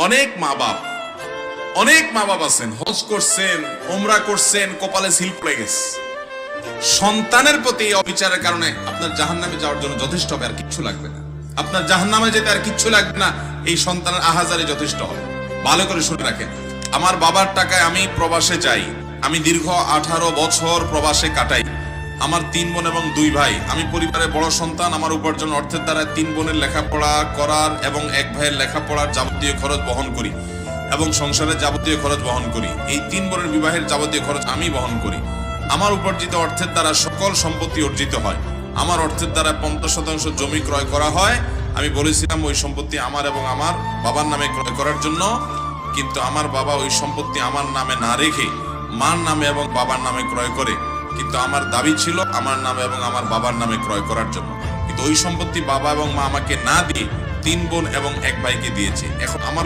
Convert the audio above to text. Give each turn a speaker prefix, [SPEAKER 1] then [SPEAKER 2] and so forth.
[SPEAKER 1] অনেক মা বাপ আছেন, হজ করছেন, উমরা করছেন, কপালে সিল পড়ে গেছে। সন্তানের প্রতি এই অবিচারের কারণে আপনার জাহান্নামে যাওয়ার জন্য যথেষ্ট হবে, আর কিচ্ছু লাগবে না। আপনার জাহান্নামে যেতে আর কিচ্ছু লাগবে না, এই সন্তানের আহাজারে যথেষ্ট হবে। ভালো করে শুনে রাখেন, আমার বাবার টাকায় আমি প্রবাসে যাই, আমি দীর্ঘ 18 বছর প্রবাসে কাটাই। আমার 3 বোন এবং 2 ভাই, আমি পরিবারের বড় সন্তান। আমার উপার্জন অর্থের দ্বারা 3 বোনের লেখাপড়া করার এবং 1 ভাইয়ের লেখাপড়ার যাবতীয় খরচ বহন করি এবং সংসারের যাবতীয় খরচ বহন করি। এই 3 বোনের বিবাহের যাবতীয় খরচ আমি বহন করি। আমার উপার্জিত অর্থের দ্বারা সকল সম্পত্তি অর্জিত হয়। আমার অর্থের দ্বারা 50% জমি ক্রয় করা হয়। আমি বলেছিলাম ওই সম্পত্তি আমার এবং আমার বাবার নামে ক্রয় করার জন্য, কিন্তু আমার বাবা ওই সম্পত্তি আমার নামে না রেখে মার নামে এবং বাবার নামে ক্রয় করে। কিন্তু আমার দাবি ছিল আমার নামে এবং আমার বাবার নামে ক্রয় করার জন্য, কিন্তু ওই সম্পত্তি বাবা এবং মা আমাকে না দিয়ে 3 বোন এবং 1 ভাইকে দিয়েছে। এখন আমার